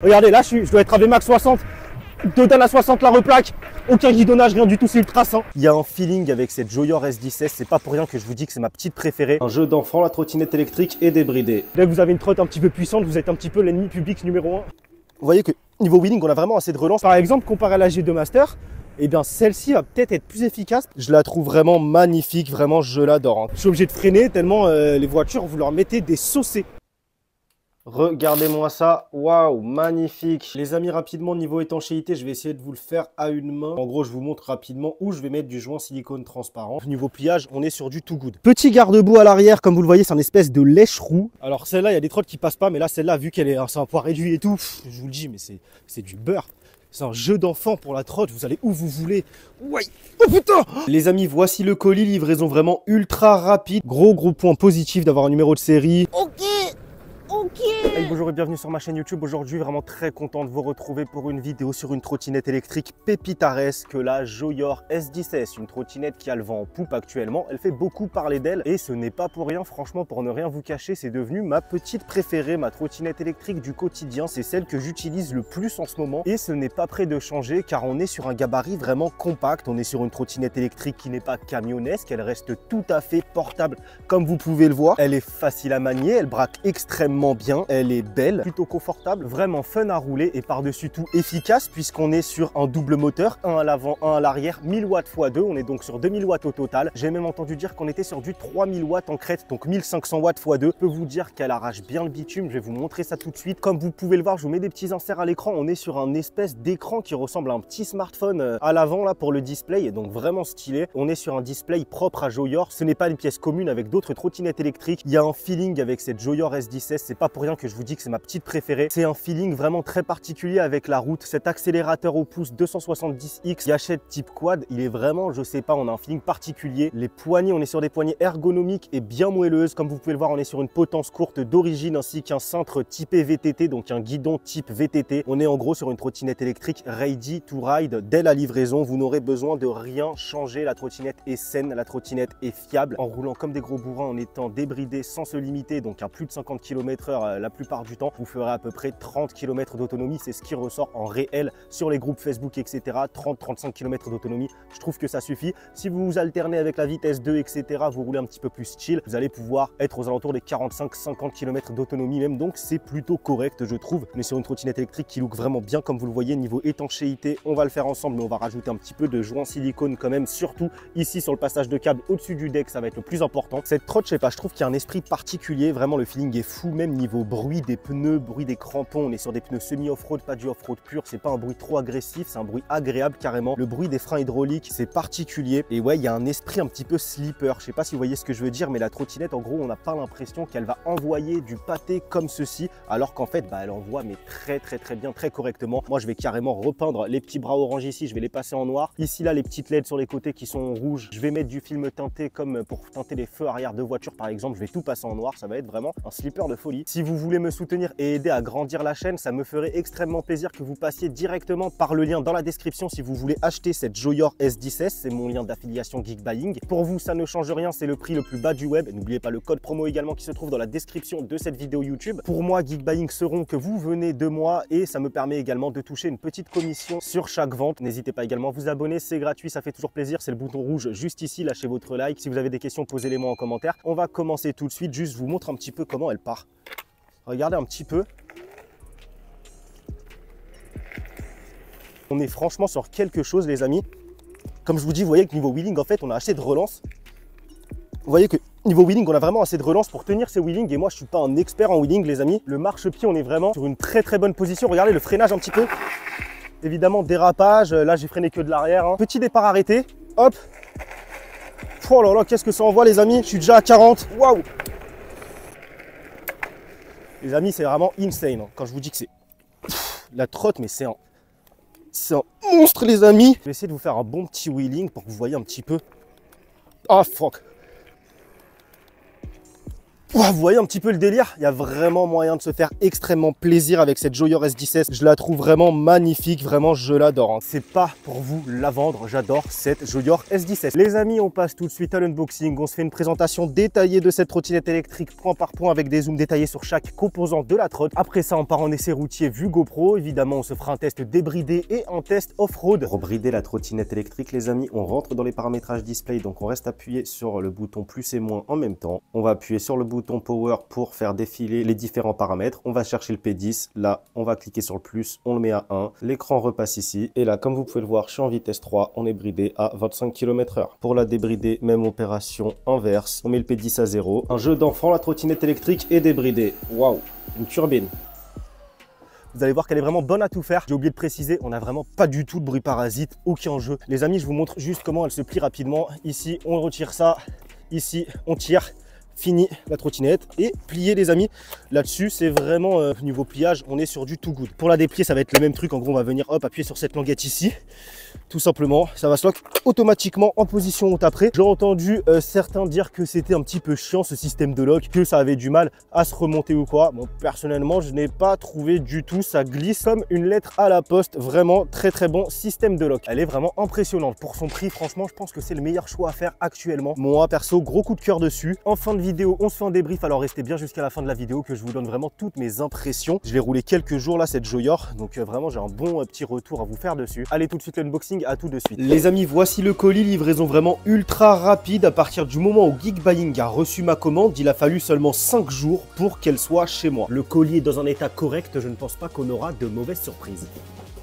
Regardez, là je dois être à VMAX 60, total à 60 la replaque, aucun guidonnage, rien du tout, c'est ultra sain. Il y a un feeling avec cette Joyor S16, c'est pas pour rien que je vous dis que c'est ma petite préférée. Un jeu d'enfant, la trottinette électrique est débridée. Dès que vous avez une trotte un petit peu puissante, vous êtes un petit peu l'ennemi public numéro 1. Vous voyez que niveau wheeling, on a vraiment assez de relance. Par exemple, comparé à la G2 Master, eh bien celle-ci va peut-être être plus efficace. Je la trouve vraiment magnifique, vraiment je l'adore. Hein. Je suis obligé de freiner tellement les voitures, vous leur mettez des saucés. Regardez-moi ça, waouh, magnifique. Les amis, rapidement, niveau étanchéité, je vais essayer de vous le faire à une main. En gros, je vous montre rapidement où je vais mettre du joint silicone transparent. Niveau pliage, on est sur du Too Good. Petit garde-boue à l'arrière, comme vous le voyez, c'est un espèce de lèche-roue. Alors celle-là, il y a des trottes qui passent pas, mais là, celle-là, vu qu'elle est c'est un poids réduit et tout, je vous le dis, mais c'est du beurre. C'est un jeu d'enfant pour la trotte, vous allez où vous voulez. Ouais. Oh putain! Les amis, voici le colis, livraison vraiment ultra rapide. Gros point positif d'avoir un numéro de série. Ok. Hey, bonjour et bienvenue sur ma chaîne YouTube. Aujourd'hui, vraiment très content de vous retrouver pour une vidéo sur une trottinette électrique pépitaresque, la Joyor S16. Une trottinette qui a le vent en poupe actuellement. Elle fait beaucoup parler d'elle et ce n'est pas pour rien. Franchement, pour ne rien vous cacher, c'est devenu ma petite préférée, ma trottinette électrique du quotidien. C'est celle que j'utilise le plus en ce moment et ce n'est pas prêt de changer car on est sur un gabarit vraiment compact. On est sur une trottinette électrique qui n'est pas camionnesque. Elle reste tout à fait portable comme vous pouvez le voir. Elle est facile à manier, elle braque extrêmement bien, elle est belle, plutôt confortable, vraiment fun à rouler et par-dessus tout efficace puisqu'on est sur un double moteur, un à l'avant, un à l'arrière, 1000 watts x 2, on est donc sur 2000 watts au total. J'ai même entendu dire qu'on était sur du 3000 watts en crête, donc 1500 watts x 2. Je peux vous dire qu'elle arrache bien le bitume, je vais vous montrer ça tout de suite. Comme vous pouvez le voir, je vous mets des petits inserts à l'écran, on est sur un espèce d'écran qui ressemble à un petit smartphone à l'avant là pour le display, et donc vraiment stylé. On est sur un display propre à Joyor, ce n'est pas une pièce commune avec d'autres trottinettes électriques. Il y a un feeling avec cette Joyor S16, c'est pas pour rien que je vous dis que c'est ma petite préférée. C'est un feeling vraiment très particulier avec la route. Cet accélérateur au pouce 270X gâchette type quad, il est vraiment, je sais pas, on a un feeling particulier. Les poignées, on est sur des poignées ergonomiques et bien moelleuses. Comme vous pouvez le voir, on est sur une potence courte d'origine ainsi qu'un cintre typé VTT, donc un guidon type VTT. On est en gros sur une trottinette électrique ready to ride dès la livraison. Vous n'aurez besoin de rien changer. La trottinette est saine, la trottinette est fiable. En roulant comme des gros bourrins, en étant débridé sans se limiter, donc à plus de 50 km/h la plupart du temps, vous ferez à peu près 30 km d'autonomie. C'est ce qui ressort en réel sur les groupes Facebook, etc. 30-35 km d'autonomie, je trouve que ça suffit. Si vous vous alternez avec la vitesse 2, etc., vous roulez un petit peu plus chill, vous allez pouvoir être aux alentours des 45-50 km d'autonomie même, donc c'est plutôt correct, je trouve. On est sur une trottinette électrique qui look vraiment bien, comme vous le voyez. Niveau étanchéité, on va le faire ensemble, mais on va rajouter un petit peu de joint silicone quand même, surtout ici sur le passage de câble au-dessus du deck, ça va être le plus important. Cette trotte, je sais pas, je trouve qu'il y a un esprit particulier, vraiment le feeling est fou, même niveau bruit des pneus, bruit des crampons, on est sur des pneus semi-off-road, pas du off-road pur, c'est pas un bruit trop agressif, c'est un bruit agréable carrément. Le bruit des freins hydrauliques, c'est particulier et ouais, il y a un esprit un petit peu slipper, je sais pas si vous voyez ce que je veux dire, mais la trottinette, en gros, on n'a pas l'impression qu'elle va envoyer du pâté comme ceci, alors qu'en fait, bah, elle envoie mais très bien, très correctement. Moi, je vais carrément repeindre les petits bras orange ici, je vais les passer en noir. Ici, là, les petites LED sur les côtés qui sont rouges, je vais mettre du film teinté comme pour teinter les feux arrière de voiture par exemple, je vais tout passer en noir, ça va être vraiment un slipper de folie. Si vous voulez me soutenir et aider à grandir la chaîne, ça me ferait extrêmement plaisir que vous passiez directement par le lien dans la description si vous voulez acheter cette Joyor S16, c'est mon lien d'affiliation Geekbuying. Pour vous, ça ne change rien, c'est le prix le plus bas du web. N'oubliez pas le code promo également qui se trouve dans la description de cette vidéo YouTube. Pour moi, Geekbuying seront que vous venez de moi et ça me permet également de toucher une petite commission sur chaque vente. N'hésitez pas également à vous abonner, c'est gratuit, ça fait toujours plaisir, c'est le bouton rouge juste ici, lâchez votre like. Si vous avez des questions, posez-les moi en commentaire. On va commencer tout de suite, juste je vous montre un petit peu comment elle part. Regardez un petit peu. On est franchement sur quelque chose, les amis. Comme je vous dis, vous voyez que niveau wheeling, en fait, on a assez de relance. Vous voyez que niveau wheeling, on a vraiment assez de relance pour tenir ces wheelings. Et moi, je suis pas un expert en wheeling, les amis. Le marchepied, on est vraiment sur une très bonne position. Regardez le freinage un petit peu. Évidemment, dérapage. Là, j'ai freiné que de l'arrière. Hein. Petit départ arrêté. Hop. Oh là là, qu'est-ce que ça envoie, les amis. Je suis déjà à 40. Waouh. Les amis, c'est vraiment insane. Hein. Quand je vous dis que c'est la trotte, mais c'est un monstre, les amis. Je vais essayer de vous faire un bon petit wheeling pour que vous voyez un petit peu. Ah, fuck. Ouah, vous voyez un petit peu le délire, il y a vraiment moyen de se faire extrêmement plaisir avec cette Joyor S10S. Je la trouve vraiment magnifique, vraiment je l'adore. Hein. C'est pas pour vous la vendre, j'adore cette Joyor S10S. Les amis, on passe tout de suite à l'unboxing. On se fait une présentation détaillée de cette trottinette électrique point par point avec des zooms détaillés sur chaque composant de la trotte. Après ça, on part en essai routier vue GoPro. Évidemment, on se fera un test débridé et un test off-road. Pour brider la trottinette électrique, les amis, on rentre dans les paramétrages display. Donc on reste appuyé sur le bouton plus et moins en même temps. On va appuyer sur le bouton power pour faire défiler les différents paramètres. On va chercher le P10, là on va cliquer sur le plus, on le met à 1, l'écran repasse ici et là comme vous pouvez le voir je suis en vitesse 3, on est bridé à 25 km/h. Pour la débrider, même opération inverse, on met le P10 à 0. Un jeu d'enfant, la trottinette électrique est débridée. Waouh, une turbine. Vous allez voir qu'elle est vraiment bonne à tout faire. J'ai oublié de préciser, on n'a vraiment pas du tout de bruit parasite, aucun jeu. Les amis, je vous montre juste comment elle se plie rapidement. Ici on retire ça, ici on tire. Fini la trottinette et plier les amis. Là-dessus, c'est vraiment niveau pliage, on est sur du too good. Pour la déplier, ça va être le même truc. En gros, on va venir hop appuyer sur cette languette ici. Tout simplement, ça va se lock automatiquement en position haute après. J'ai entendu certains dire que c'était un petit peu chiant ce système de lock, que ça avait du mal à se remonter ou quoi. Bon, personnellement, je n'ai pas trouvé du tout. Ça glisse comme une lettre à la poste. Vraiment très très bon système de lock. Elle est vraiment impressionnante. Pour son prix, franchement, je pense que c'est le meilleur choix à faire actuellement. Moi, perso, gros coup de cœur dessus. En fin de vidéo, on se fait un débrief. Alors restez bien jusqu'à la fin de la vidéo que je vous donne vraiment toutes mes impressions. Je l'ai roulé quelques jours là, cette Joyor. Donc vraiment, j'ai un bon petit retour à vous faire dessus. Allez tout de suite l'unboxing. À tout de suite. Les amis, voici le colis, livraison vraiment ultra rapide. À partir du moment où Geek Buying a reçu ma commande, il a fallu seulement 5 jours pour qu'elle soit chez moi. Le colis est dans un état correct, je ne pense pas qu'on aura de mauvaises surprises.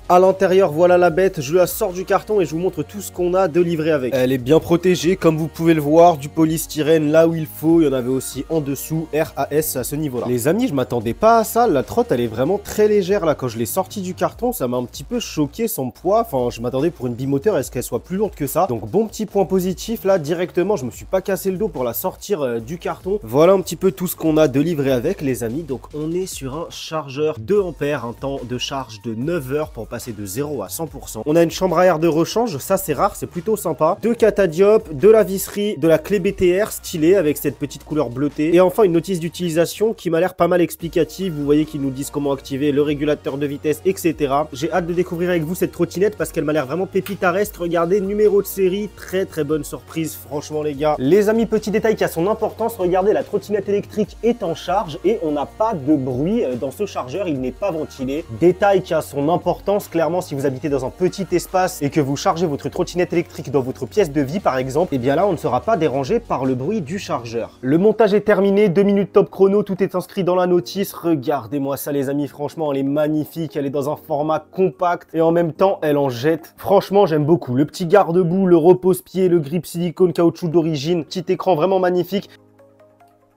À l'intérieur, voilà la bête, je la sors du carton et je vous montre tout ce qu'on a de livré avec. Elle est bien protégée, comme vous pouvez le voir, du polystyrène là où il faut. Il y en avait aussi en dessous, RAS à ce niveau-là. Les amis, je m'attendais pas à ça. La trotte, elle est vraiment très légère là. Quand je l'ai sortie du carton, ça m'a un petit peu choqué son poids. Enfin, je m'attendais pour une bimoteur, est-ce qu'elle soit plus lourde que ça? Donc bon petit point positif là, directement, je me suis pas cassé le dos pour la sortir du carton. Voilà un petit peu tout ce qu'on a de livré avec les amis. Donc on est sur un chargeur 2 ampères, un temps de charge de 9 heures pour passer de 0 à 100%. On a une chambre à air de rechange, ça c'est rare, c'est plutôt sympa. 2 catadiopes, de la visserie, de la clé BTR stylée avec cette petite couleur bleutée. Et enfin une notice d'utilisation qui m'a l'air pas mal explicative. Vous voyez qu'ils nous disent comment activer le régulateur de vitesse, etc. J'ai hâte de découvrir avec vous cette trottinette parce qu'elle m'a l'air vraiment pépitaresque. Regardez, numéro de série, très très bonne surprise, franchement les gars. Les amis, petit détail qui a son importance, regardez, la trottinette électrique est en charge et on n'a pas de bruit dans ce chargeur, il n'est pas ventilé. Détail qui a son importance, clairement, si vous habitez dans un petit espace et que vous chargez votre trottinette électrique dans votre pièce de vie par exemple, et bien là on ne sera pas dérangé par le bruit du chargeur. Le montage est terminé, 2 minutes top chrono, tout est inscrit dans la notice. Regardez-moi ça les amis, franchement elle est magnifique, elle est dans un format compact et en même temps elle en jette. Franchement j'aime beaucoup. Le petit garde-boue, le repose-pied, le grip silicone caoutchouc d'origine, petit écran vraiment magnifique.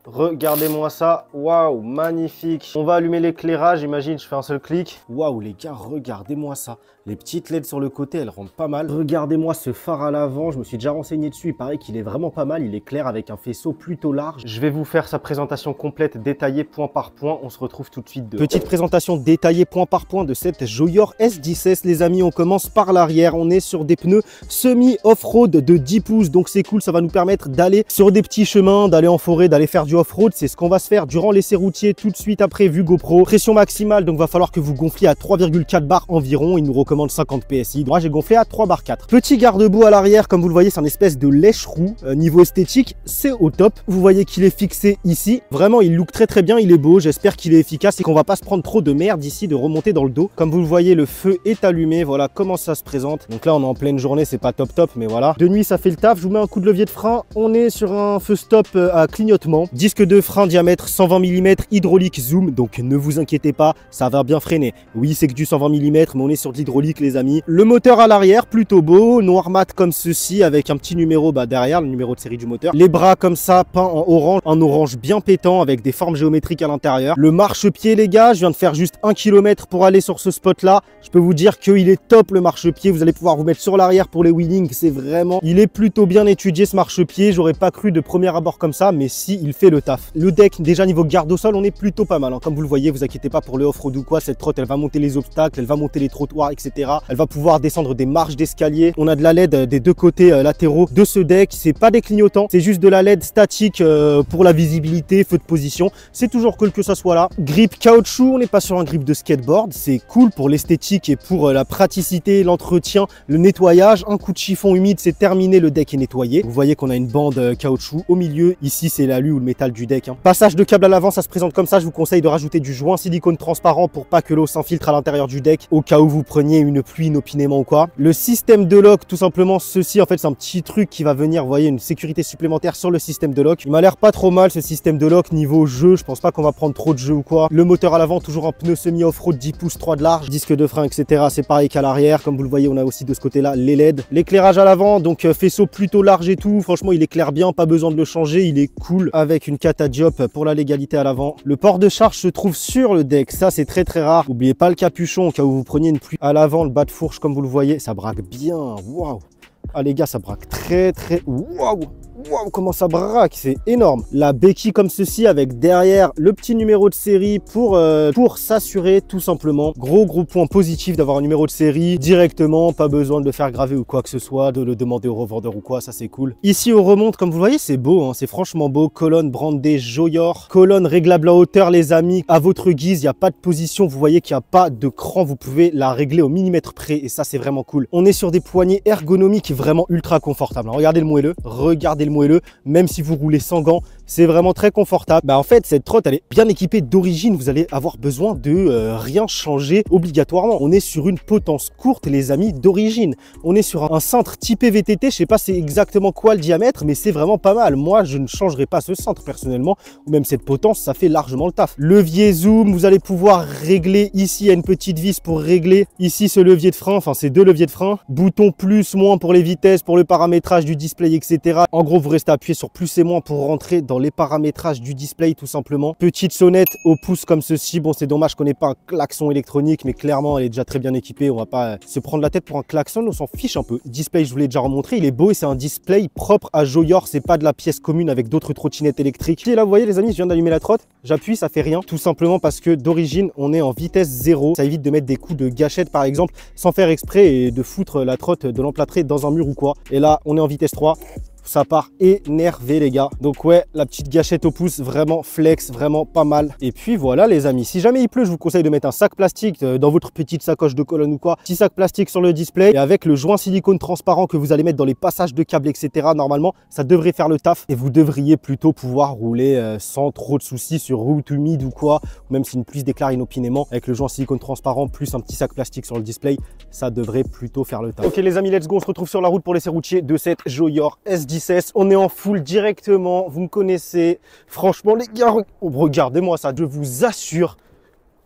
Regardez-moi ça, waouh, magnifique. On va allumer l'éclairage, imagine, je fais un seul clic. Waouh les gars, regardez-moi ça. Les petites LED sur le côté, elles rendent pas mal. Regardez-moi ce phare à l'avant, je me suis déjà renseigné dessus. Il paraît qu'il est vraiment pas mal, il est clair avec un faisceau plutôt large. Je vais vous faire sa présentation complète, détaillée point par point. On se retrouve tout de suite. Petite présentation détaillée point par point de cette Joyor S10S. Les amis, on commence par l'arrière. On est sur des pneus semi-off-road de 10 pouces. Donc c'est cool, ça va nous permettre d'aller sur des petits chemins, d'aller en forêt, d'aller faire du off-road. C'est ce qu'on va se faire durant l'essai routier tout de suite après vue GoPro. Pression maximale, donc va falloir que vous gonfliez à 3,4 bars environ. Il nous recommande 50 PSI. Moi j'ai gonflé à 3 bar 4. Petit garde-boue à l'arrière, comme vous le voyez, c'est un espèce de lèche-roue. Niveau esthétique, c'est au top. Vous voyez qu'il est fixé ici. Vraiment, il look très très bien, il est beau. J'espère qu'il est efficace et qu'on va pas se prendre trop de merde ici de remonter dans le dos. Comme vous le voyez, le feu est allumé. Voilà comment ça se présente. Donc là, on est en pleine journée, c'est pas top top, mais voilà. De nuit, ça fait le taf. Je vous mets un coup de levier de frein. On est sur un feu stop à clignotement. Disque de frein diamètre 120 mm, hydraulique zoom. Donc ne vous inquiétez pas, ça va bien freiner. Oui, c'est que du 120 mm, mais on est sur de l'hydraulique, les amis. Le moteur à l'arrière, plutôt beau, noir mat comme ceci, avec un petit numéro derrière, le numéro de série du moteur. Les bras comme ça, peints en orange, un orange bien pétant avec des formes géométriques à l'intérieur. Le marchepied, les gars, je viens de faire juste 1 km pour aller sur ce spot là. Je peux vous dire qu'il est top le marchepied. Vous allez pouvoir vous mettre sur l'arrière pour les wheelings. C'est vraiment, il est plutôt bien étudié ce marchepied. J'aurais pas cru de premier abord comme ça, mais si, il fait fait le taf. Le deck, déjà niveau garde au sol, on est plutôt pas mal. Hein. Comme vous le voyez, vous inquiétez pas pour le off-road ou quoi, cette trotte, elle va monter les obstacles, elle va monter les trottoirs, etc. Elle va pouvoir descendre des marches d'escalier. On a de la LED des deux côtés latéraux de ce deck. C'est pas des clignotants, c'est juste de la LED statique pour la visibilité, feu de position. C'est toujours cool que ça soit là. Grip caoutchouc, on n'est pas sur un grip de skateboard. C'est cool pour l'esthétique et pour la praticité, l'entretien, le nettoyage. Un coup de chiffon humide, c'est terminé, le deck est nettoyé. Vous voyez qu'on a une bande caoutchouc au milieu. Ici, c'est l'alu ou le métal du deck. Hein. Passage de câble à l'avant, ça se présente comme ça. Je vous conseille de rajouter du joint silicone transparent pour pas que l'eau s'infiltre à l'intérieur du deck au cas où vous preniez une pluie inopinément ou quoi. Le système de lock, tout simplement, ceci, en fait, c'est un petit truc qui va venir, vous voyez, une sécurité supplémentaire sur le système de lock. Il m'a l'air pas trop mal, ce système de lock niveau jeu. Je pense pas qu'on va prendre trop de jeu ou quoi. Le moteur à l'avant, toujours un pneu semi-off-road 10 pouces 3 de large, disque de frein, etc. C'est pareil qu'à l'arrière. Comme vous le voyez, on a aussi de ce côté-là les LED. L'éclairage à l'avant, donc faisceau plutôt large et tout. Franchement, il éclaire bien, pas besoin de le changer. Il est cool avec une cata diop pour la légalité à l'avant. Le port de charge se trouve sur le deck. Ça, c'est très rare. N'oubliez pas le capuchon au cas où vous preniez une pluie. À l'avant, le bas de fourche, comme vous le voyez, ça braque bien. Waouh! Ah les gars, ça braque très. Waouh! Waouh, comment ça braque, c'est énorme. La béquille comme ceci avec derrière le petit numéro de série pour s'assurer tout simplement. Gros point positif d'avoir un numéro de série directement, pas besoin de le faire graver ou quoi que ce soit, de le demander au revendeur ou quoi, ça c'est cool. Ici on remonte, comme vous le voyez, c'est beau, hein, c'est franchement beau. Colonne brandée Joyor, colonne réglable à hauteur les amis, à votre guise, il n'y a pas de position, vous voyez qu'il n'y a pas de cran, vous pouvez la régler au millimètre près et ça c'est vraiment cool. On est sur des poignées ergonomiques vraiment ultra confortables. Regardez le moelleux, regardez le moelleux, même si vous roulez sans gants, c'est vraiment très confortable. Bah en fait, cette trotte, elle est bien équipée d'origine. Vous allez avoir besoin de rien changer obligatoirement. On est sur une potence courte, les amis, d'origine. On est sur un cintre typé VTT. Je sais pas c'est exactement quoi le diamètre, mais c'est vraiment pas mal. Moi, je ne changerai pas ce cintre personnellement, ou même cette potence, ça fait largement le taf. Levier zoom, vous allez pouvoir régler ici, il y a une petite vis pour régler ici ce levier de frein, enfin ces deux leviers de frein. Bouton plus, moins pour les vitesses, pour le paramétrage du display, etc. En gros, vous restez appuyé sur plus et moins pour rentrer dans les paramétrages du display tout simplement. Petite sonnette au pouce comme ceci. Bon, c'est dommage qu'on n'ait pas un klaxon électronique, mais clairement elle est déjà très bien équipée. On va pas se prendre la tête pour un klaxon, on s'en fiche un peu. Display, je vous l'ai déjà remontré, il est beau et c'est un display propre à Joyor. C'est pas de la pièce commune avec d'autres trottinettes électriques. Et là vous voyez les amis, je viens d'allumer la trotte, j'appuie, ça fait rien, tout simplement parce que d'origine on est en vitesse 0. Ça évite de mettre des coups de gâchette par exemple sans faire exprès et de foutre la trotte de l'emplâtrer dans un mur ou quoi. Et là on est en vitesse 3. Ça part énervé les gars. Donc ouais, la petite gâchette au pouce, vraiment flex, vraiment pas mal. Et puis voilà les amis, si jamais il pleut, je vous conseille de mettre un sac plastique dans votre petite sacoche de colonne ou quoi. Petit sac plastique sur le display et avec le joint silicone transparent que vous allez mettre dans les passages de câbles, etc. Normalement, ça devrait faire le taf et vous devriez plutôt pouvoir rouler sans trop de soucis sur route humide ou quoi. Ou même si une pluie se déclare inopinément, avec le joint silicone transparent plus un petit sac plastique sur le display, ça devrait plutôt faire le taf. Ok les amis, let's go, on se retrouve sur la route pour l'essai routier de cette Joyor S10. On est en full directement, vous me connaissez. Franchement les gars, regardez-moi ça, je vous assure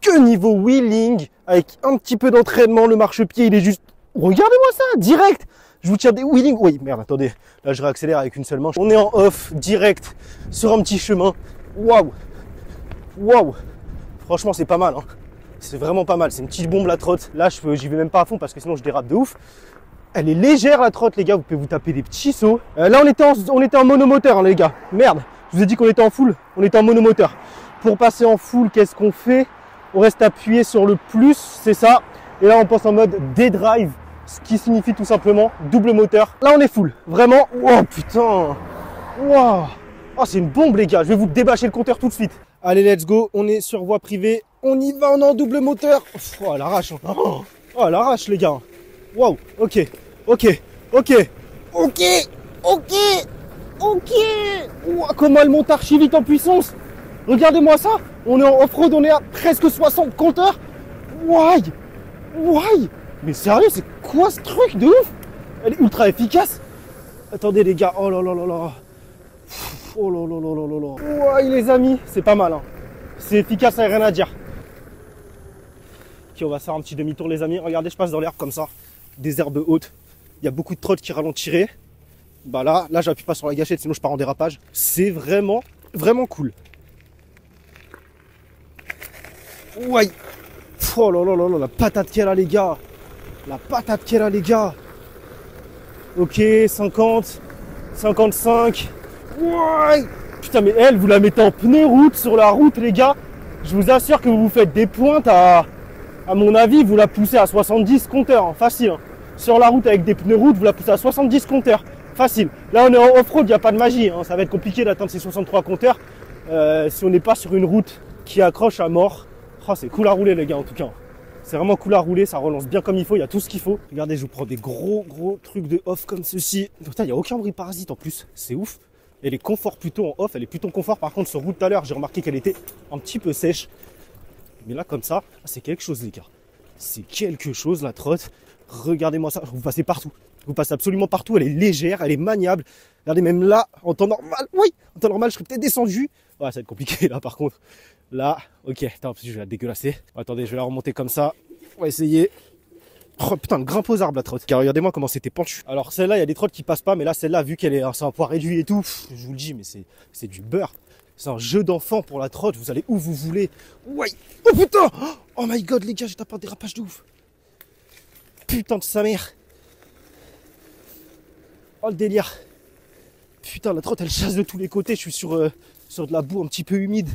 que niveau wheeling, avec un petit peu d'entraînement, le marchepied il est juste... Regardez-moi ça, direct. Je vous tiens des wheelings. Oui, merde, attendez, là je réaccélère avec une seule main. On est en off, direct, sur un petit chemin. Waouh. Waouh. Franchement c'est pas mal, hein. C'est vraiment pas mal, c'est une petite bombe la trotte. Là j'y vais même pas à fond parce que sinon je dérape de ouf. Elle est légère la trotte les gars, vous pouvez vous taper des petits sauts. Là on était en monomoteur hein, les gars. Merde, je vous ai dit qu'on était en full, on était en monomoteur. Pour passer en full, qu'est-ce qu'on fait? On reste appuyé sur le plus, c'est ça. Et là on passe en mode D-Drive, ce qui signifie tout simplement double moteur. Là on est full, vraiment. Oh putain. Wow. Oh c'est une bombe les gars, je vais vous débâcher le compteur tout de suite. Allez let's go, on est sur voie privée. On y va, on est en double moteur. Oh l'arrache. Oh l'arrache les gars. Wow, ok. Wow, comment elle monte archi vite en puissance. Regardez-moi ça. On est en off-road, on est à presque 60 compteurs. Why. Mais sérieux, c'est quoi ce truc de ouf? Elle est ultra efficace. Attendez les gars, oh là là là là. Oh là là là là là. Ouais les amis, c'est pas mal hein. C'est efficace, ça n'a rien à dire. Ok, on va faire un petit demi-tour les amis. Regardez, je passe dans l'herbe comme ça. Des herbes hautes. Il y a beaucoup de trottes qui ralentiraient. Bah là j'appuie pas sur la gâchette sinon je pars en dérapage. C'est vraiment cool. Ouais. Oh là là là là, la patate qu'elle a les gars. La patate qu'elle a les gars. Ok, 50, 55. Ouais. Putain, mais elle, vous la mettez en pneu route sur la route, les gars. Je vous assure que vous vous faites des pointes à mon avis, vous la poussez à 70 compteurs, hein, facile. Hein. Sur la route avec des pneus route, vous la poussez à 70 compteurs, facile. Là, on est en off-road, il n'y a pas de magie. Hein. Ça va être compliqué d'atteindre ces 63 compteurs si on n'est pas sur une route qui accroche à mort. Oh, c'est cool à rouler, les gars, en tout cas. C'est vraiment cool à rouler, ça relance bien comme il faut, il y a tout ce qu'il faut. Regardez, je vous prends des gros trucs de off comme ceci. Putain, il n'y a aucun bruit parasite en plus, c'est ouf. Elle est confort plutôt en off, elle est plutôt confort. Par contre, sur route tout à l'heure, j'ai remarqué qu'elle était un petit peu sèche. Mais là, comme ça, c'est quelque chose, les gars. C'est quelque chose, la trotte. Regardez-moi ça, vous passez partout. Vous passez absolument partout, elle est légère, elle est maniable. Regardez, même là, en temps normal, oui, en temps normal, je serais peut-être descendu. Ouais, ça va être compliqué, là, par contre. Là, ok, attends, je vais la dégueulasser. Attendez, je vais la remonter comme ça. On va essayer. Oh putain, le grimpe aux arbres, la trotte. Car regardez-moi comment c'était penchu. Alors celle-là, il y a des trottes qui passent pas, mais là, celle-là, vu qu'elle est c'est un poids réduit et tout, je vous le dis, mais c'est du beurre. C'est un jeu d'enfant pour la trotte, vous allez où vous voulez. Ouais. Oh putain. Oh my god, les gars, j'ai tapé un dérapage de ouf. Putain de sa mère. Oh le délire. Putain, la trotte, elle chasse de tous les côtés. Je suis sur de la boue un petit peu humide.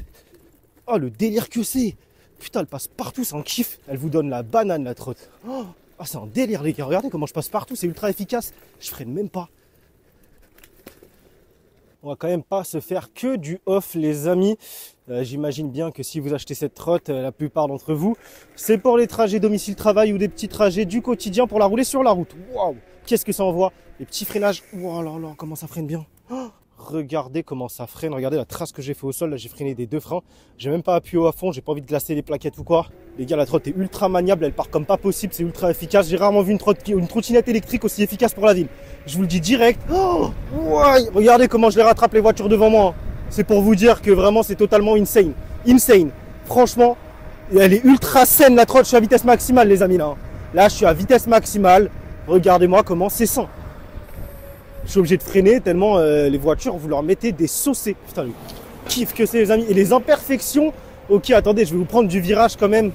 Oh, le délire que c'est. Putain, elle passe partout, c'est un kiff. Elle vous donne la banane, la trotte. Oh, c'est un délire, les gars. Regardez comment je passe partout, c'est ultra efficace. Je freine même pas. On va quand même pas se faire que du off, les amis. J'imagine bien que si vous achetez cette trotte, la plupart d'entre vous, c'est pour les trajets domicile-travail ou des petits trajets du quotidien pour la rouler sur la route. Waouh, qu'est-ce que ça envoie. Les petits freinages. Oh là là, comment ça freine bien. Oh, regardez comment ça freine. Regardez la trace que j'ai fait au sol. Là, j'ai freiné des deux freins. J'ai même pas appuyé à fond. J'ai pas envie de glacer les plaquettes ou quoi. Les gars, la trotte est ultra maniable. Elle part comme pas possible. C'est ultra efficace. J'ai rarement vu une trottinette électrique aussi efficace pour la ville. Je vous le dis direct. Oh, ouais. Regardez comment je les rattrape, les voitures devant moi. C'est pour vous dire que vraiment, c'est totalement insane. Insane. Franchement, elle est ultra saine, la trotte. Je suis à vitesse maximale, les amis. Là, je suis à vitesse maximale. Regardez-moi comment c'est sain. Je suis obligé de freiner tellement les voitures, vous leur mettez des saucés. Putain, le kiff que c'est, les amis. Et les imperfections. Ok, attendez, je vais vous prendre du virage quand même.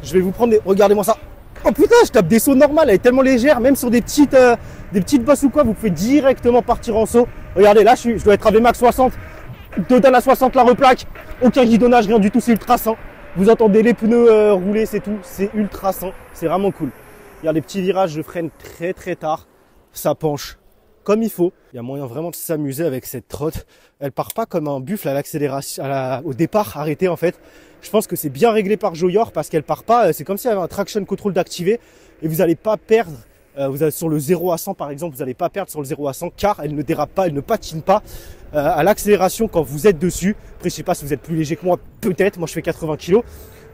Je vais vous prendre des... Regardez-moi ça. Oh putain, je tape des sauts normales. Elle est tellement légère. Même sur des petites bosses ou quoi, vous pouvez directement partir en saut. Regardez, là, je dois être à Vmax 60. Total à 60, la replaque. Aucun guidonnage, rien du tout. C'est ultra sain. Vous entendez les pneus rouler, c'est tout. C'est ultra sain. C'est vraiment cool. Il y a des petits virages, je freine très tard. Ça penche comme il faut. Il y a moyen vraiment de s'amuser avec cette trotte. Elle part pas comme un buffle à l'accélération, au départ arrêté en fait. Je pense que c'est bien réglé par Joyor parce qu'elle part pas. C'est comme s'il y avait un traction control d'activer et vous n'allez pas perdre. Vous avez sur le 0 à 100 par exemple, vous n'allez pas perdre sur le 0 à 100 car elle ne dérape pas, elle ne patine pas à l'accélération quand vous êtes dessus. Après, je sais pas si vous êtes plus léger que moi, peut-être. Moi, je fais 80 kg.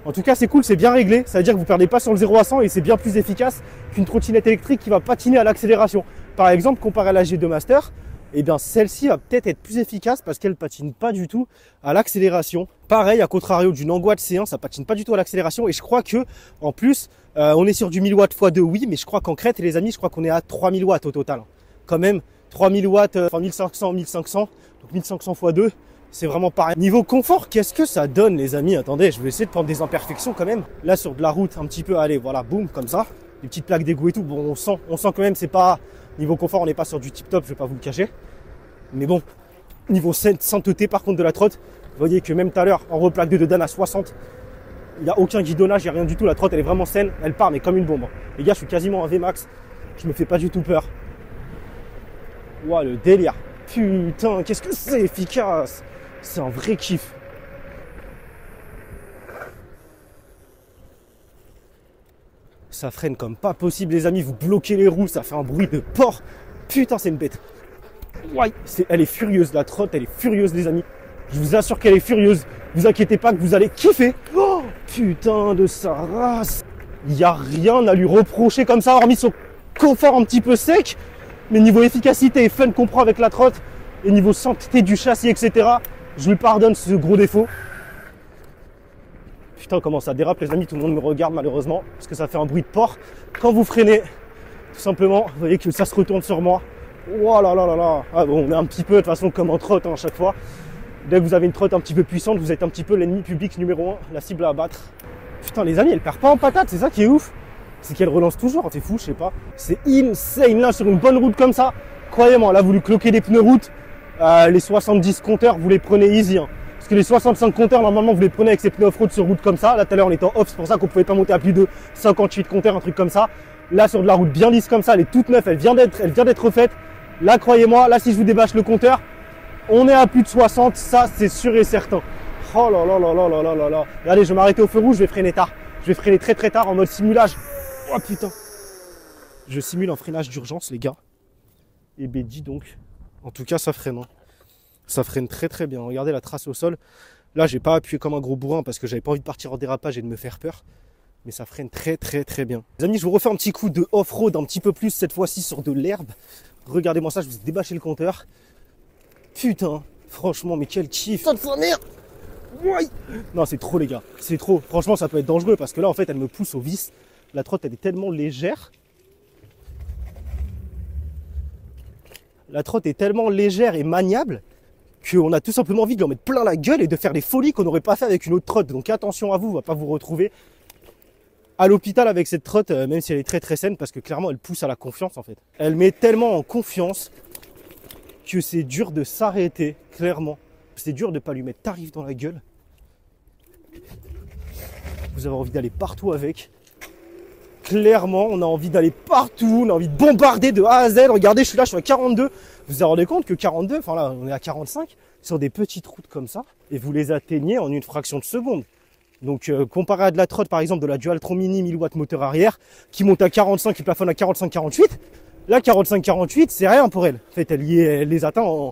En tout cas, c'est cool, c'est bien réglé. Ça veut dire que vous perdez pas sur le 0 à 100 et c'est bien plus efficace qu'une trottinette électrique qui va patiner à l'accélération. Par exemple, comparé à la G2 Master, eh bien celle-ci va peut-être être plus efficace parce qu'elle patine pas du tout à l'accélération. Pareil, à contrario d'une Angoisse C1, ça patine pas du tout à l'accélération. Et je crois que, en plus, on est sur du 1000 watts x2, oui, mais je crois qu'en Crète, les amis, je crois qu'on est à 3000 watts au total. Quand même, 3000 watts, enfin 1500, 1500, donc 1500 x2. C'est vraiment pareil. Niveau confort, qu'est-ce que ça donne, les amis? Attendez, je vais essayer de prendre des imperfections quand même. Là, sur de la route, un petit peu, allez, voilà, boum, comme ça. Des petites plaques d'égout et tout. Bon, on sent quand même, c'est pas... Niveau confort, on n'est pas sur du tip-top, je vais pas vous le cacher. Mais bon, niveau sainteté, par contre, de la trotte, vous voyez que même tout à l'heure, en replaque de Dan à 60, il n'y a aucun guidonnage, il n'y a rien du tout. La trotte, elle est vraiment saine. Elle part, mais comme une bombe. Les gars, je suis quasiment à Vmax. Je me fais pas du tout peur. Ouah, le délire. Putain, qu'est-ce que c'est efficace! C'est un vrai kiff. Ça freine comme pas possible, les amis. Vous bloquez les roues, ça fait un bruit de porc. Putain, c'est une bête. Ouais, elle est furieuse, la trotte, elle est furieuse, les amis. Je vous assure qu'elle est furieuse. Vous inquiétez pas que vous allez kiffer. Oh, putain de sa race. Il n'y a rien à lui reprocher comme ça, hormis son confort un petit peu sec. Mais niveau efficacité et fun qu'on prend avec la trotte, et niveau sainteté du châssis, etc., je lui pardonne ce gros défaut. Putain, comment ça dérape, les amis. Tout le monde me regarde malheureusement parce que ça fait un bruit de porc. Quand vous freinez, tout simplement, vous voyez que ça se retourne sur moi. Oh là là là là. Ah bon, on est un petit peu de toute façon comme en trotte à chaque fois. Dès que vous avez une trotte un petit peu puissante, vous êtes un petit peu l'ennemi public numéro 1, la cible à abattre. Putain, les amis, elle perd pas en patate, c'est ça qui est ouf. C'est qu'elle relance toujours, c'est fou, je sais pas. C'est insane là sur une bonne route comme ça. Croyez-moi, là vous lui cloquez des pneus route. Les 70 compteurs, vous les prenez easy. Hein. Parce que les 65 compteurs, normalement, vous les prenez avec ces pneus off-road sur route comme ça. Là, tout à l'heure, on était en off, c'est pour ça qu'on pouvait pas monter à plus de 58 compteurs, un truc comme ça. Là, sur de la route bien lisse comme ça, elle est toute neuve, elle vient d'être refaite. Là, croyez-moi, là, si je vous débâche le compteur, on est à plus de 60, ça, c'est sûr et certain. Oh là là là là là là là là. Regardez, je vais m'arrêter au feu rouge, je vais freiner tard. Je vais freiner très très tard en mode simulage. Oh putain. Je simule un freinage d'urgence, les gars. Et ben dis donc. En tout cas, ça freine. Hein. Ça freine très très bien. Regardez la trace au sol. Là, j'ai pas appuyé comme un gros bourrin parce que j'avais pas envie de partir en dérapage et de me faire peur. Mais ça freine très très très bien. Les amis, je vous refais un petit coup de off-road, un petit peu plus cette fois-ci sur de l'herbe. Regardez-moi ça, je vous ai débâché le compteur. Putain, franchement, mais quel kiff. Ça de sa mère. Ouais. Non, c'est trop les gars, c'est trop. Franchement, ça peut être dangereux parce que là, en fait, elle me pousse au vice. La trotte, elle est tellement légère. La trotte est tellement légère et maniable qu'on a tout simplement envie de lui en mettre plein la gueule et de faire des folies qu'on n'aurait pas fait avec une autre trotte. Donc attention à vous, on va pas vous retrouver à l'hôpital avec cette trotte, même si elle est très très saine, parce que clairement, elle pousse à la confiance en fait. Elle met tellement en confiance que c'est dur de s'arrêter, clairement. C'est dur de ne pas lui mettre tarif dans la gueule. Vous avez envie d'aller partout avec. Clairement, on a envie d'aller partout. On a envie de bombarder de A à Z. Regardez, je suis là, je suis à 42. Vous vous rendez compte que 42, enfin là, on est à 45, sur des petites routes comme ça. Et vous les atteignez en une fraction de seconde. Donc, comparé à de la trotte, par exemple, de la Dualtron Mini 1000 watts moteur arrière, qui monte à 45 et plafonne à 45-48. Là, 45-48, c'est rien pour elle. En fait, elle les atteint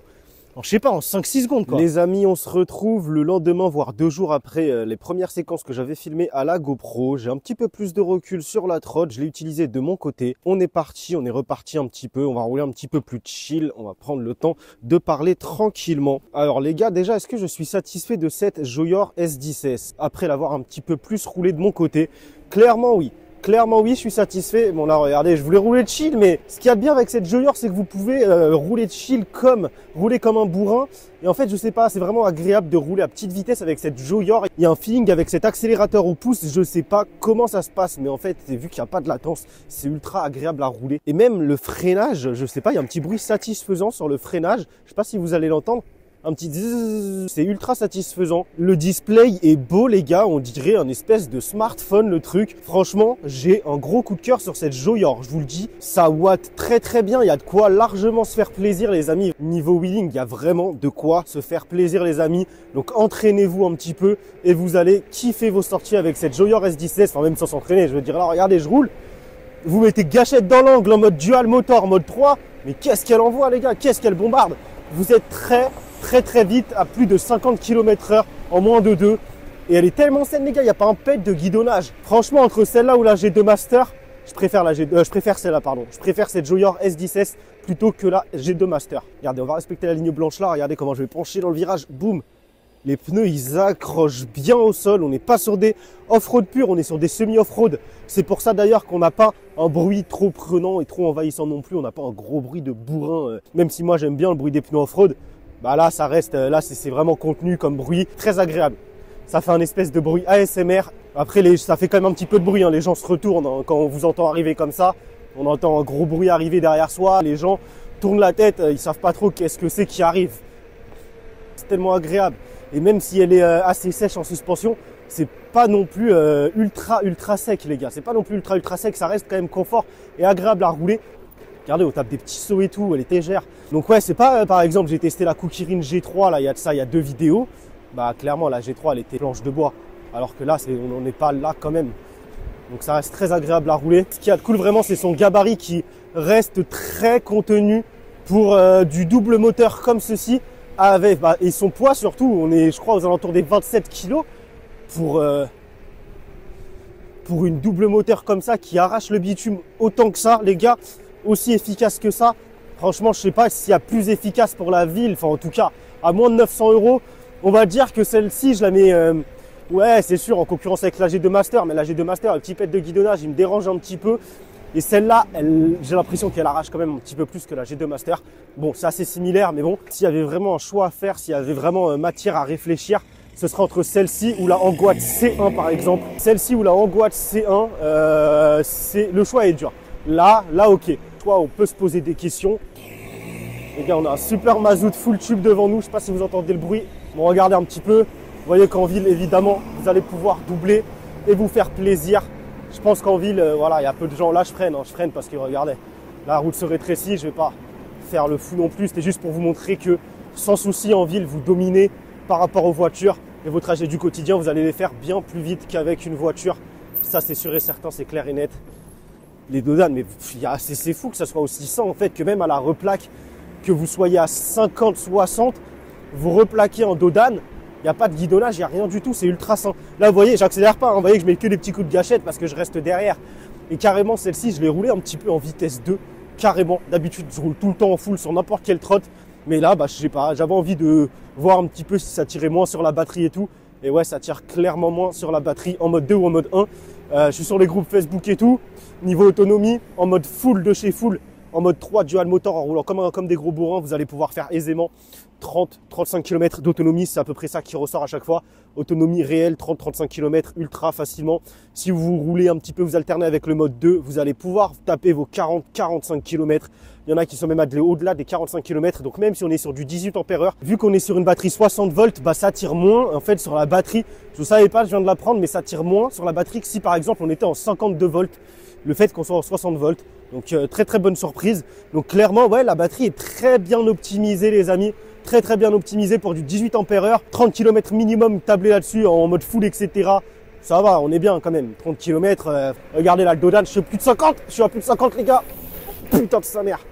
je sais pas, en 5-6 secondes quoi. Les amis, on se retrouve le lendemain, voire 2 jours après les premières séquences que j'avais filmées à la GoPro. J'ai un petit peu plus de recul sur la trotte, je l'ai utilisé de mon côté. On est parti, on est reparti un petit peu, on va rouler un petit peu plus chill, on va prendre le temps de parler tranquillement. Alors les gars, déjà, est-ce que je suis satisfait de cette Joyor S10S après l'avoir un petit peu plus roulé de mon côté? Clairement oui. Clairement oui, je suis satisfait. Bon là regardez, je voulais rouler de chill, mais ce qu'il y a de bien avec cette Joyor, c'est que vous pouvez rouler de chill rouler comme un bourrin. Et en fait, je sais pas, c'est vraiment agréable de rouler à petite vitesse avec cette Joyor. Il y a un feeling avec cet accélérateur au pouce, je sais pas comment ça se passe, mais en fait, vu qu'il n'y a pas de latence, c'est ultra agréable à rouler. Et même le freinage, je sais pas, il y a un petit bruit satisfaisant sur le freinage. Je sais pas si vous allez l'entendre. Un petit zzzz, c'est ultra satisfaisant. Le display est beau les gars, on dirait un espèce de smartphone le truc. Franchement, j'ai un gros coup de cœur sur cette Joyor, je vous le dis. Ça watt très très bien, il y a de quoi largement se faire plaisir les amis. Niveau wheeling, il y a vraiment de quoi se faire plaisir les amis. Donc entraînez-vous un petit peu et vous allez kiffer vos sorties avec cette Joyor S10S. Enfin même sans s'entraîner, je veux dire là, regardez, je roule. Vous mettez gâchette dans l'angle en mode dual motor, en mode 3. Mais qu'est-ce qu'elle envoie les gars, qu'est-ce qu'elle bombarde. Vous êtes très vite à plus de 50 km/h en moins de 2. Et elle est tellement saine les gars, il n'y a pas un pet de guidonnage. Franchement, entre celle-là ou la G2 Master, je préfère celle-là, pardon. Je préfère cette Joyor S10S plutôt que la G2 Master. Regardez, on va respecter la ligne blanche là. Regardez comment je vais pencher dans le virage. Boum. Les pneus, ils accrochent bien au sol. On n'est pas sur des off-road purs, on est sur des semi-off-road. C'est pour ça d'ailleurs qu'on n'a pas un bruit trop prenant et trop envahissant non plus. On n'a pas un gros bruit de bourrin. Même si moi, j'aime bien le bruit des pneus off-road. Bah là, ça reste, là, c'est vraiment contenu comme bruit, très agréable. Ça fait un espèce de bruit ASMR. Après, ça fait quand même un petit peu de bruit, hein. Les gens se retournent hein. Quand on vous entend arriver comme ça. On entend un gros bruit arriver derrière soi. Les gens tournent la tête, ils savent pas trop qu'est-ce que c'est qui arrive. C'est tellement agréable. Et même si elle est assez sèche en suspension, c'est pas non plus ultra sec les gars. C'est pas non plus ultra sec, ça reste quand même confort et agréable à rouler. Regardez, on tape des petits sauts et tout, elle est légère. Donc ouais, c'est pas, par exemple, j'ai testé la Kukirin G3, là, il y a de ça, il y a 2 vidéos. Bah clairement, la G3, elle était planche de bois. Alors que là, on n'est pas là quand même. Donc ça reste très agréable à rouler. Ce qui est cool vraiment, c'est son gabarit qui reste très contenu pour du double moteur comme ceci. Et son poids surtout, on est, je crois, aux alentours des 27 kg pour une double moteur comme ça qui arrache le bitume autant que ça, les gars. Aussi efficace que ça, franchement je sais pas s'il y a plus efficace pour la ville, enfin en tout cas à moins de 900 €, on va dire que celle-ci je la mets, ouais c'est sûr en concurrence avec la G2 Master, mais la G2 Master, le petit pet de guidonnage il me dérange un petit peu, et celle-là j'ai l'impression qu'elle arrache quand même un petit peu plus que la G2 Master. Bon c'est assez similaire, mais bon, s'il y avait vraiment un choix à faire, s'il y avait vraiment matière à réfléchir, ce sera entre celle-ci ou la Angoat C1 par exemple. Celle-ci ou la Angoat C1, le choix est dur. Là ok. On peut se poser des questions. Les gars, on a un super mazout full tube devant nous. Je sais pas si vous entendez le bruit. Bon, regardez un petit peu. Vous voyez qu'en ville, évidemment, vous allez pouvoir doubler et vous faire plaisir. Je pense qu'en ville, voilà, il y a peu de gens. Là, je freine parce que regardez, la route se rétrécit. Je vais pas faire le fou non plus. C'était juste pour vous montrer que sans souci en ville, vous dominez par rapport aux voitures. Et vos trajets du quotidien, vous allez les faire bien plus vite qu'avec une voiture. Ça, c'est sûr et certain, c'est clair et net. Les dodanes, mais c'est fou que ça soit aussi sain en fait, que même à la replaque, que vous soyez à 50, 60, vous replaquez en dodane, il n'y a pas de guidonnage, il n'y a rien du tout, c'est ultra sain. Là, vous voyez, j'accélère pas, hein, vous voyez que je mets que des petits coups de gâchette parce que je reste derrière. Et carrément, celle-ci, je l'ai roulée un petit peu en vitesse 2, carrément. D'habitude, je roule tout le temps en full sur n'importe quelle trotte. Mais là, je sais pas, j'avais envie de voir un petit peu si ça tirait moins sur la batterie et tout. Et ouais, ça tire clairement moins sur la batterie en mode 2 ou en mode 1. Je suis sur les groupes Facebook et tout. Niveau autonomie, en mode full de chez full, en mode 3 dual motor, en roulant comme des gros bourrins, vous allez pouvoir faire aisément 30-35 km d'autonomie. C'est à peu près ça qui ressort à chaque fois. Autonomie réelle, 30-35 km ultra facilement. Si vous roulez un petit peu, vous alternez avec le mode 2, vous allez pouvoir taper vos 40-45 km. Il y en a qui sont même au-delà des 45 km. Donc même si on est sur du 18 ampères-heure, vu qu'on est sur une batterie 60 volts, ça tire moins. En fait, sur la batterie, je ne savais pas, je viens de l'apprendre, mais ça tire moins sur la batterie que si par exemple on était en 52 volts. Le fait qu'on soit en 60 volts. Donc très très bonne surprise. Donc clairement, ouais, la batterie est très bien optimisée les amis. Très très bien optimisée pour du 18 ampères-heure. 30 km minimum tablé là-dessus en mode full, etc. Ça va, on est bien quand même. 30 km, regardez là, le Dodane, je suis à plus de 50. Je suis à plus de 50 les gars. Putain de sa mère.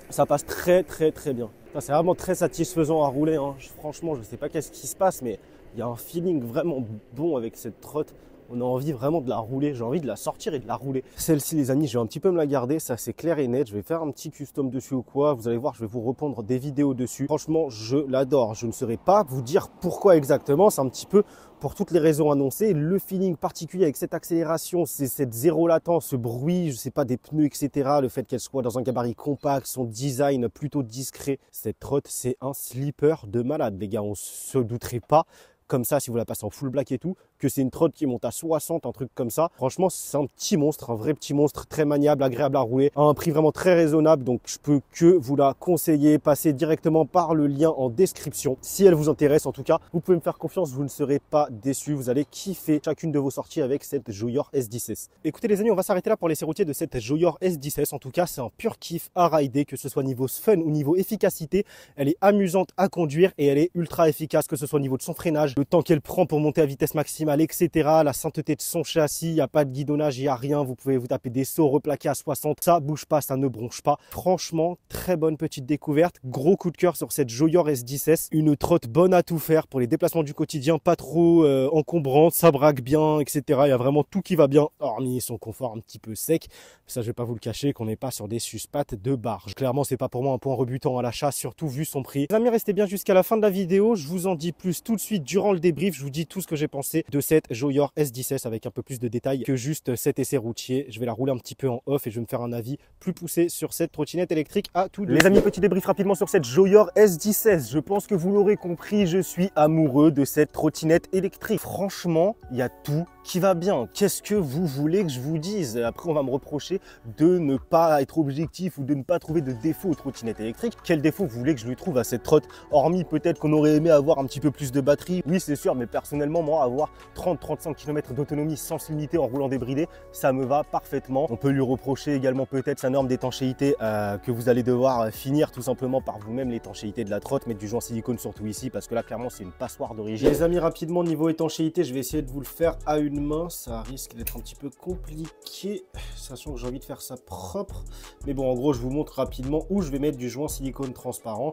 Ça passe très très très bien. C'est vraiment très satisfaisant à rouler. Hein. Franchement, je ne sais pas qu'est-ce qui se passe, mais il y a un feeling vraiment bon avec cette trotte. On a envie vraiment de la rouler, j'ai envie de la sortir et de la rouler. Celle-ci les amis, je vais un petit peu me la garder, ça c'est clair et net. Je vais faire un petit custom dessus ou quoi, vous allez voir, je vais vous répondre des vidéos dessus. Franchement, je l'adore, je ne saurais pas vous dire pourquoi exactement, c'est un petit peu pour toutes les raisons annoncées. Le feeling particulier avec cette accélération, c'est cette zéro latence, ce bruit, je sais pas, des pneus, etc. Le fait qu'elle soit dans un gabarit compact, son design plutôt discret. Cette trotte, c'est un slipper de malade, les gars, on se douterait pas. Comme ça, si vous la passez en full black et tout, que c'est une trotte qui monte à 60, un truc comme ça. Franchement, c'est un petit monstre, un vrai petit monstre, très maniable, agréable à rouler, à un prix vraiment très raisonnable. Donc, je peux que vous la conseiller. Passez directement par le lien en description. Si elle vous intéresse, en tout cas, vous pouvez me faire confiance, vous ne serez pas déçus. Vous allez kiffer chacune de vos sorties avec cette Joyor S10S. Écoutez les amis, on va s'arrêter là pour les routiers de cette Joyor S10S. En tout cas, c'est un pur kiff à rider, que ce soit niveau fun ou niveau efficacité. Elle est amusante à conduire et elle est ultra efficace, que ce soit au niveau de son freinage, le temps qu'elle prend pour monter à vitesse maximale, etc. La sainteté de son châssis, il n'y a pas de guidonnage, il n'y a rien. Vous pouvez vous taper des sauts replaqués à 60. Ça bouge pas, ça ne bronche pas. Franchement, très bonne petite découverte. Gros coup de cœur sur cette Joyor S10S. Une trotte bonne à tout faire pour les déplacements du quotidien, pas trop encombrante, ça braque bien, etc. Il y a vraiment tout qui va bien, hormis son confort un petit peu sec. Ça, je vais pas vous le cacher, qu'on n'est pas sur des suspattes de barge. Clairement, c'est pas pour moi un point rebutant à l'achat, surtout vu son prix. Les amis, restez bien jusqu'à la fin de la vidéo. Je vous en dis plus tout de suite durant le débrief. Je vous dis tout ce que j'ai pensé de cette Joyor S10S avec un peu plus de détails que juste cet essai routier. Je vais la rouler un petit peu en off et je vais me faire un avis plus poussé sur cette trottinette électrique à tous deux. Les amis, petit débrief rapidement sur cette Joyor S10S. Je pense que vous l'aurez compris, je suis amoureux de cette trottinette électrique. Franchement, il y a tout qui va bien. Qu'est-ce que vous voulez que je vous dise? Après, on va me reprocher de ne pas être objectif ou de ne pas trouver de défaut aux trottinettes électriques. Quel défaut vous voulez que je lui trouve à cette trotte? Hormis peut-être qu'on aurait aimé avoir un petit peu plus de batterie. Oui, c'est sûr, mais personnellement, moi, avoir 30-35 km d'autonomie sans se limiter en roulant débridé, ça me va parfaitement. On peut lui reprocher également peut-être sa norme d'étanchéité que vous allez devoir finir tout simplement par vous-même, l'étanchéité de la trotte, mettre du joint silicone surtout ici, parce que là, clairement, c'est une passoire d'origine. Les amis, rapidement, niveau étanchéité, je vais essayer de vous le faire à une main. Ça risque d'être un petit peu compliqué, sachant que j'ai envie de faire ça propre. Mais bon, en gros, je vous montre rapidement où je vais mettre du joint silicone transparent.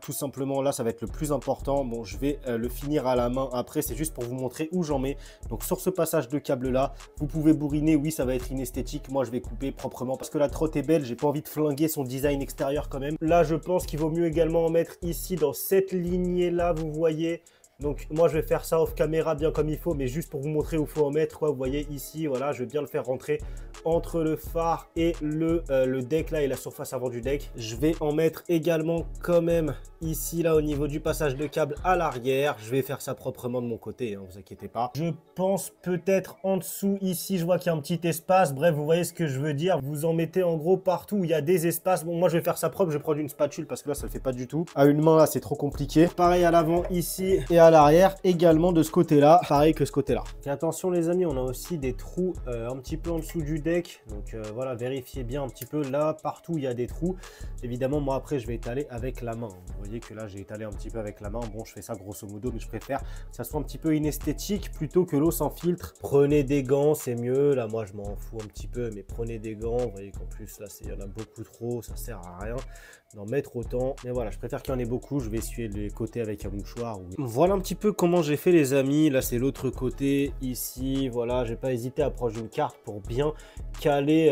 Tout simplement là ça va être le plus important. Bon, je vais le finir à la main après, c'est juste pour vous montrer où j'en mets. Donc sur ce passage de câble là, vous pouvez bourriner, oui ça va être inesthétique, moi je vais couper proprement parce que la trotte est belle, j'ai pas envie de flinguer son design extérieur quand même. Là je pense qu'il vaut mieux également en mettre ici dans cette lignée là, vous voyez, Donc moi je vais faire ça off caméra bien comme il faut, mais juste pour vous montrer où il faut en mettre quoi. Vous voyez ici, voilà, je vais bien le faire rentrer entre le phare et le deck là et la surface avant du deck. Je vais en mettre également quand même ici là au niveau du passage de câble à l'arrière. Je vais faire ça proprement de mon côté, hein, vous inquiétez pas. Je pense peut-être en dessous ici, je vois qu'il y a un petit espace. Bref, vous voyez ce que je veux dire. Vous en mettez en gros partout où il y a des espaces. Bon, moi je vais faire ça propre, je vais prendre une spatule parce que là ça le fait pas du tout. À une main là c'est trop compliqué. Pareil à l'avant ici et à l'arrière également de ce côté là, pareil que ce côté là. Et attention les amis, on a aussi des trous un petit peu en dessous du deck. Donc voilà, vérifiez bien un petit peu là, partout il y a des trous. Évidemment moi après je vais étaler avec la main. Vous voyez que là j'ai étalé un petit peu avec la main. Bon, je fais ça grosso modo, mais je préfère que ça soit un petit peu inesthétique plutôt que l'eau sans filtre. Prenez des gants, c'est mieux. Là moi je m'en fous un petit peu, mais prenez des gants. Vous voyez qu'en plus là il y en a beaucoup trop, ça sert à rien d'en mettre autant. Mais voilà, je préfère qu'il y en ait beaucoup. Je vais essuyer les côtés avec un mouchoir. Voilà un petit peu comment j'ai fait les amis. Là c'est l'autre côté ici. Voilà, j'ai pas hésité à prendre une carte pour bien caler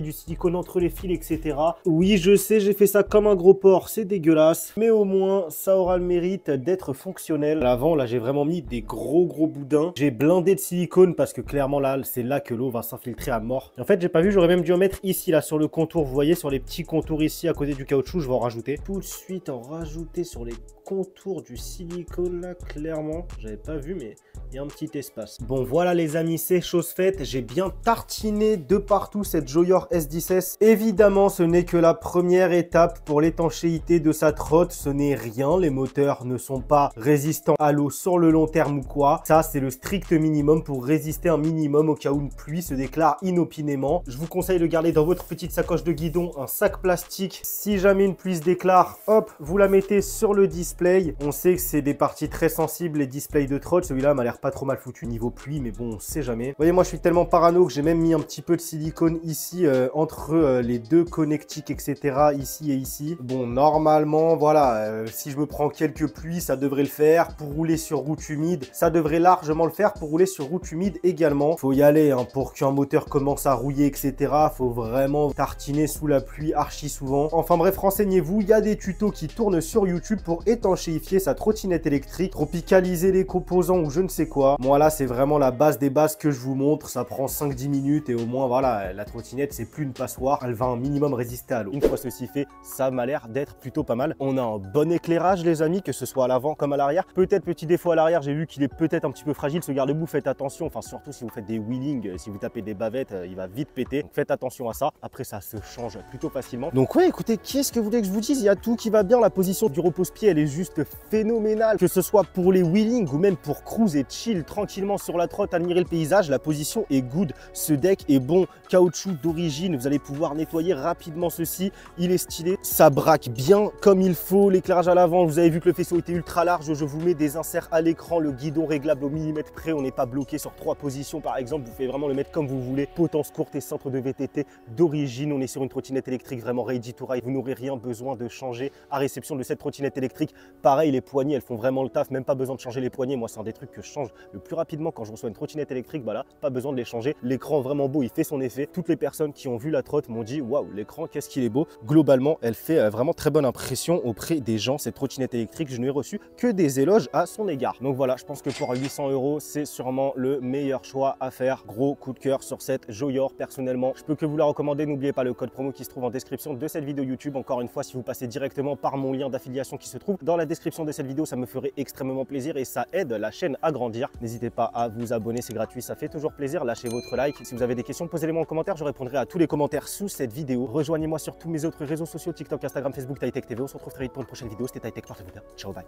du silicone entre les fils, etc. Oui, je sais, j'ai fait ça comme un gros porc, c'est dégueulasse, mais au moins ça aura le mérite d'être fonctionnel. À l'avant là j'ai vraiment mis des gros boudins. J'ai blindé de silicone parce que clairement là c'est là que l'eau va s'infiltrer à mort. En fait j'ai pas vu, j'aurais même dû en mettre ici là sur le contour. Vous voyez sur les petits contours ici à côté du caoutchouc, je vais en rajouter. Tout de suite en rajouter sur les contours du silicone là, clairement j'avais pas vu, mais il y a un petit espace. Bon voilà les amis, c'est chose faite. J'ai bien tartiné de partout cette Joyor S10S. Évidemment ce n'est que la première étape pour l'étanchéité de sa trotte. Ce n'est rien, les moteurs ne sont pas résistants à l'eau sur le long terme ou quoi. Ça c'est le strict minimum pour résister un minimum au cas où une pluie se déclare inopinément. Je vous conseille de garder dans votre petite sacoche de guidon un sac plastique. Si jamais une pluie se déclare, hop, vous la mettez sur le display. On sait que c'est des parties très sensibles, les displays de trotte. Celui-là m'a l'air pas trop mal foutu niveau pluie, mais bon, on sait jamais. Vous voyez, moi je suis tellement parano que j'ai même mis un petit peu de silicone ici entre les deux connectiques, etc. ici et ici. Bon, normalement, voilà, si je me prends quelques pluies, ça devrait le faire. Pour rouler sur route humide, ça devrait largement le faire. Pour rouler sur route humide également. Faut y aller hein, pour qu'un moteur commence à rouiller, etc. Faut vraiment tartiner sous la pluie archi souvent. Enfin bref, renseignez-vous, il y a des tutos qui tournent sur YouTube pour étanchéifier sa trottinette électrique, tropicaliser les composants ou je ne sais quoi. Moi là, c'est vraiment la base des bases que je vous montre. Ça prend 5-10 minutes et au moins, voilà, la trottinette, c'est plus une passoire. Elle va un minimum résister à l'eau. Une fois ceci fait, ça m'a l'air d'être plutôt pas mal. On a un bon éclairage, les amis, que ce soit à l'avant comme à l'arrière. Peut-être petit défaut à l'arrière, j'ai vu qu'il est peut-être un petit peu fragile. Ce garde-boue, faites attention. Enfin, surtout si vous faites des wheelings, si vous tapez des bavettes, il va vite péter. Donc, faites attention à ça. Après, ça se change plutôt facilement. Donc, ouais, écoutez, qu'est-ce que vous voulez que je vous dise? Il y a tout qui va bien. La position du repose-pied, elle est juste phénoménale. Que ce soit pour les wheelings ou même pour cruise et chill tranquillement sur la trotte, admirer le paysage, la position est good. Ce deck est bon, caoutchouc d'origine, vous allez pouvoir nettoyer rapidement ceci, il est stylé, ça braque bien comme il faut, l'éclairage à l'avant, vous avez vu que le faisceau était ultra large, je vous mets des inserts à l'écran, le guidon réglable au millimètre près, on n'est pas bloqué sur 3 positions par exemple, vous pouvez vraiment le mettre comme vous voulez, potence courte et centre de VTT d'origine, on est sur une trottinette électrique vraiment ready to ride, vous n'aurez rien besoin de changer à réception de cette trottinette électrique. Pareil, les poignées, elles font vraiment le taf, même pas besoin de changer les poignées, moi c'est un des trucs que je change le plus rapidement quand je reçois une trottinette électrique, voilà, pas besoin de les changer. L'écran vraiment beau, il fait son effet. Toutes les personnes qui ont vu la trotte m'ont dit waouh, l'écran, qu'est-ce qu'il est beau. Globalement, elle fait vraiment très bonne impression auprès des gens. Cette trottinette électrique, je n'ai reçu que des éloges à son égard. Donc voilà, je pense que pour 800 €, c'est sûrement le meilleur choix à faire. Gros coup de cœur sur cette Joyor. Personnellement, je peux que vous la recommander. N'oubliez pas le code promo qui se trouve en description de cette vidéo YouTube. Encore une fois, si vous passez directement par mon lien d'affiliation qui se trouve dans la description de cette vidéo, ça me ferait extrêmement plaisir et ça aide la chaîne à grandir. N'hésitez pas à vous abonner, c'est gratuit, ça fait toujours plaisir. Lâchez votre like. Si vous avez des questions, posez-les-moi en commentaire. Je répondrai à tous les commentaires sous cette vidéo. Rejoignez-moi sur tous mes autres réseaux sociaux, TikTok, Instagram, Facebook, TaiTech TV. On se retrouve très vite pour une prochaine vidéo. C'était TaiTech, portez-vous bien. Ciao, bye.